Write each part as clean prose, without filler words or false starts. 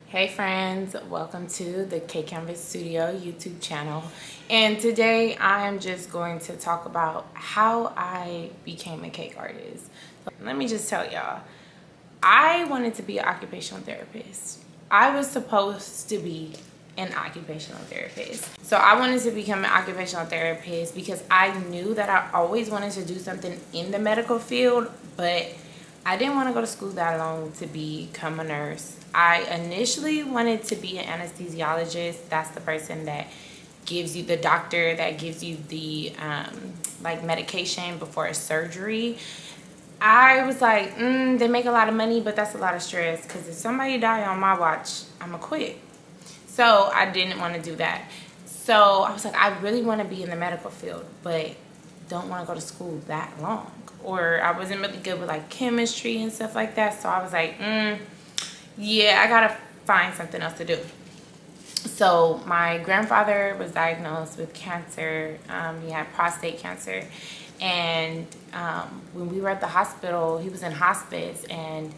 Hey friends, welcome to the Cake Canvas Studio YouTube channel. And today I'm just going to talk about how I became a cake artist. So let me just tell y'all, I wanted to be an occupational therapist. I was supposed to be an occupational therapist. So I wanted to become an occupational therapist because I knew that I always wanted to do something in the medical field, but I didn't want to go to school that long to become a nurse. I initially wanted to be an anesthesiologist. That's the person that gives you, the doctor that gives you the like medication before a surgery. I was like, they make a lot of money, but that's a lot of stress because if somebody die on my watch, I'ma quit. So I didn't want to do that. So I was like, I really want to be in the medical field, but don't want to go to school that long. Or I wasn't really good with like chemistry and stuff like that. So I was like, yeah, I gotta find something else to do. So my grandfather was diagnosed with cancer. He had prostate cancer. And when we were at the hospital, he was in hospice, and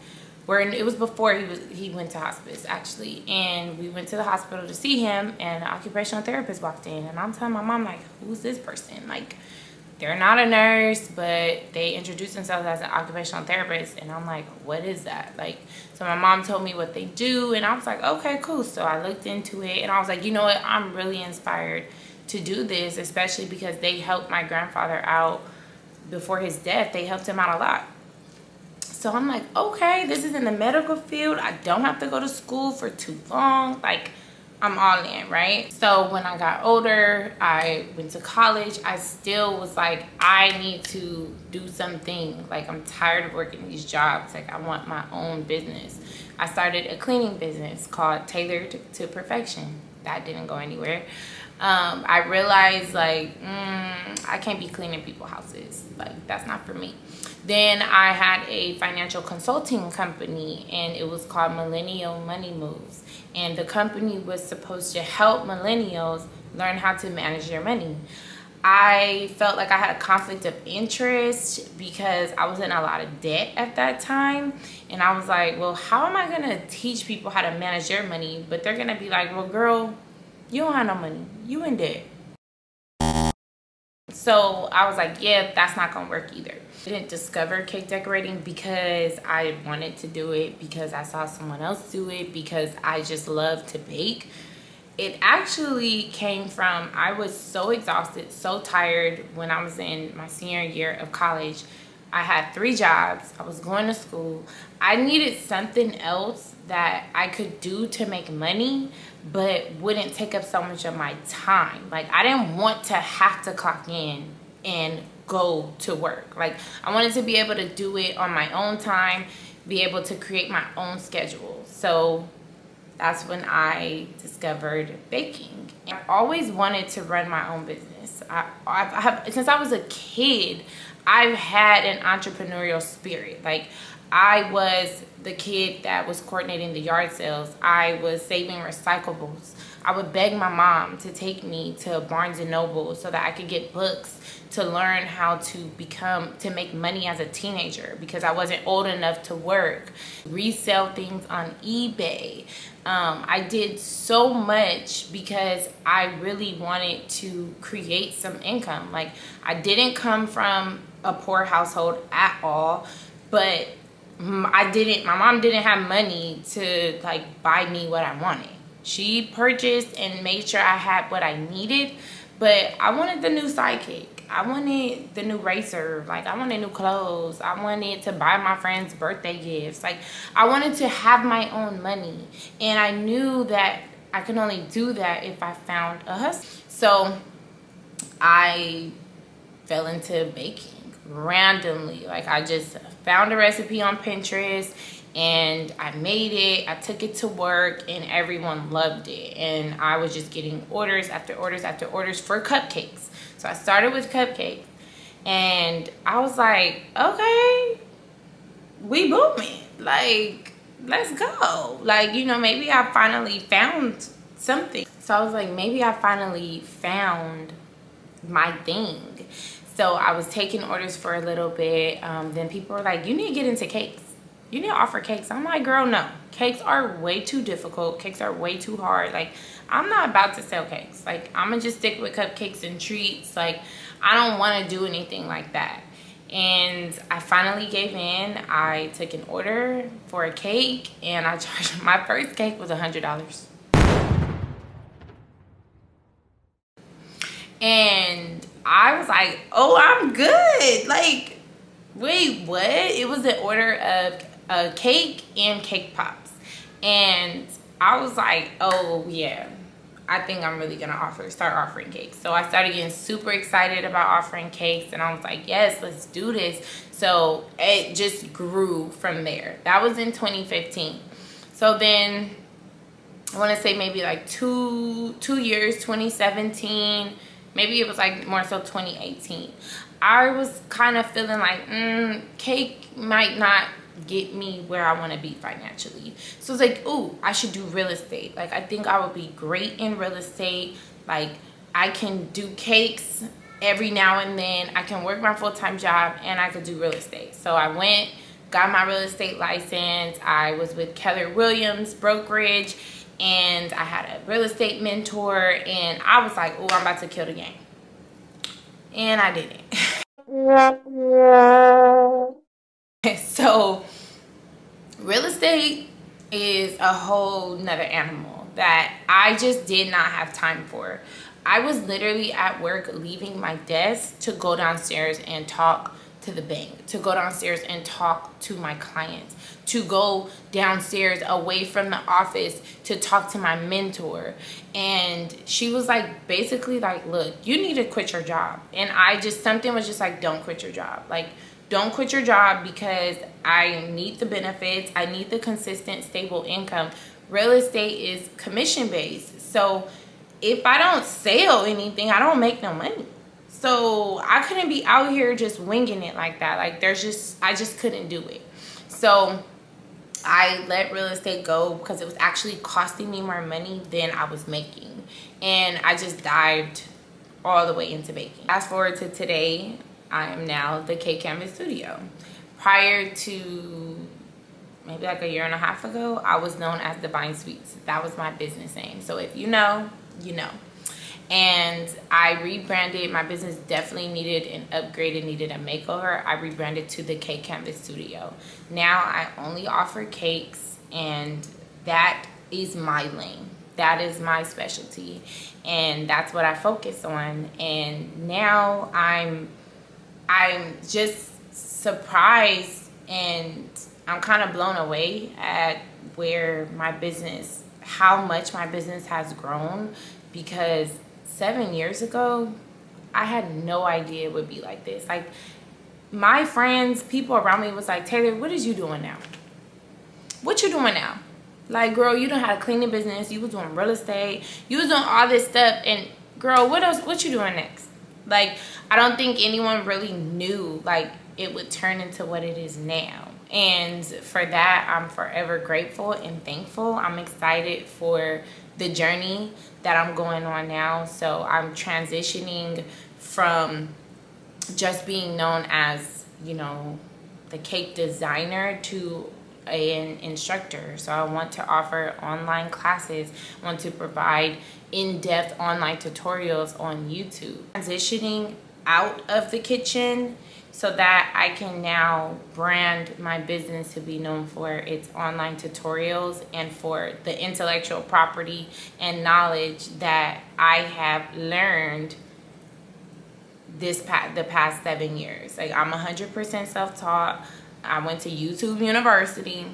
it was before he went to hospice actually. And we went to the hospital to see him, and an occupational therapist walked in, and I'm telling my mom, like, who's this person? Like, they're not a nurse, but they introduced themselves as an occupational therapist. And I'm like, what is that? Like, so my mom told me what they do, and I was like, okay, cool. So I looked into it, and I was like, you know what? I'm really inspired to do this, especially because they helped my grandfather out before his death. They helped him out a lot. So I'm like, okay, this is in the medical field. I don't have to go to school for too long. Like, I'm all in, right? So when I got older, I went to college. I still was like, I need to do something. Like, I'm tired of working these jobs. Like, I want my own business. I started a cleaning business called Tailored to Perfection. That didn't go anywhere. I realized, like, I can't be cleaning people's houses. Like, that's not for me. Then I had a financial consulting company, and it was called Millennial Money Moves. And the company was supposed to help millennials learn how to manage their money. I felt like I had a conflict of interest because I was in a lot of debt at that time. And I was like, well, how am I going to teach people how to manage their money? But they're going to be like, well, girl, you don't have no money. You in debt. So I was like, yeah, that's not gonna work either. I didn't discover cake decorating because I wanted to do it, because I saw someone else do it, because I just love to bake. It actually came from, I was so exhausted, so tired when I was in my senior year of college. I had 3 jobs. I was going to school. I needed something else that I could do to make money, but wouldn't take up so much of my time. Like, I didn't want to have to clock in and go to work. Like, I wanted to be able to do it on my own time, be able to create my own schedule. So that's when I discovered baking. I always wanted to run my own business. Since I was a kid, I've had an entrepreneurial spirit. Like, I was the kid that was coordinating the yard sales. I was saving recyclables. I would beg my mom to take me to Barnes & Noble so that I could get books to learn how to make money as a teenager, because I wasn't old enough to work. Resell things on eBay. I did so much because I really wanted to create some income. Like, I didn't come from a poor household at all, but my mom didn't have money to like buy me what I wanted. She purchased and made sure I had what I needed, but I wanted the new sidekick. I wanted the new racer. Like, I wanted new clothes. I wanted to buy my friends birthday gifts. Like, I wanted to have my own money, and I knew that I could only do that if I found a hustle. So I fell into baking randomly. Like, I just found a recipe on Pinterest and I made it. I took it to work and everyone loved it, and I was just getting orders after orders after orders for cupcakes. So I started with cupcakes, and I was like, okay, we booming. Like, let's go. Like, you know, maybe I finally found something. So I was like, maybe I finally found my thing. So I was taking orders for a little bit. Then people were like, you need to get into cakes. you need to offer cakes. I'm like, girl, no. Cakes are way too difficult. Cakes are way too hard. Like, I'm not about to sell cakes. Like, I'm gonna just stick with cupcakes and treats. Like, I don't want to do anything like that. And I finally gave in. I took an order for a cake, and I charged, my first cake was $100. And I was like, oh, I'm good. Like, wait, what? It was an order of a cake and cake pops. And I was like, oh yeah, I think I'm really gonna start offering cakes. So I started getting super excited about offering cakes, and I was like, yes, let's do this. So it just grew from there. That was in 2015. So then I want to say maybe like two years, 2017, maybe it was like more so 2018. I was kind of feeling like, cake might not get me where I want to be financially. So it's like, ooh, I should do real estate. Like, I think I would be great in real estate. Like, I can do cakes every now and then. I can work my full-time job, and I could do real estate. So I went, got my real estate license. I was with Keller Williams brokerage, and I had a real estate mentor, and I was like, oh, I'm about to kill the game. And I didn't. So real estate is a whole nother animal that I just did not have time for. I was literally at work leaving my desk to go downstairs and talk to the bank, to go downstairs and talk to my clients, to go downstairs away from the office to talk to my mentor. And she was like, basically like, look, you need to quit your job. And something was just like, don't quit your job. Like, don't quit your job, because I need the benefits. I need the consistent, stable income. Real estate is commission based. So if I don't sell anything, I don't make no money. So I couldn't be out here just winging it like that. Like, I just couldn't do it. So I let real estate go because it was actually costing me more money than I was making. And I just dived all the way into baking. Fast forward to today, I am now the Cake Canvas Studio. Prior to maybe like a year and a half ago, I was known as Divine Sweets. That was my business name. So if you know, you know. And I rebranded. My business definitely needed an upgrade. It needed a makeover. I rebranded to the Cake Canvas Studio. Now I only offer cakes, and that is my lane. That is my specialty, and that's what I focus on. And now I'm just surprised, and I'm kind of blown away at where my business, how much my business has grown, because 7 years ago, I had no idea it would be like this. Like, my friends, people around me was like, Taylor, what is you doing now? What you doing now? Like, girl, you done had a cleaning business. You was doing real estate. You was doing all this stuff. And girl, what else? What you doing next? Like, I don't think anyone really knew, like, it would turn into what it is now. And for that, I'm forever grateful and thankful. I'm excited for the journey that I'm going on now. So I'm transitioning from just being known as, you know, the cake designer to an instructor. So I want to offer online classes. I want to provide in-depth online tutorials on YouTube. Transitioning out of the kitchen so that I can now brand my business to be known for its online tutorials and for the intellectual property and knowledge that I have learned the past 7 years. Like, I'm 100% self-taught. I went to YouTube University,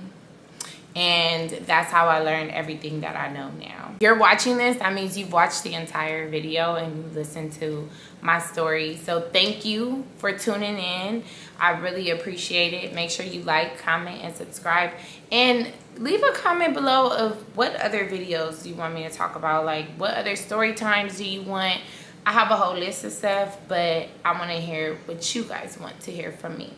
and that's how I learned everything that I know now. If you're watching this, that means you've watched the entire video and you listened to my story. So thank you for tuning in. I really appreciate it. Make sure you like, comment, and subscribe. And leave a comment below of what other videos you want me to talk about. Like, what other story times do you want? I have a whole list of stuff, but I want to hear what you guys want to hear from me.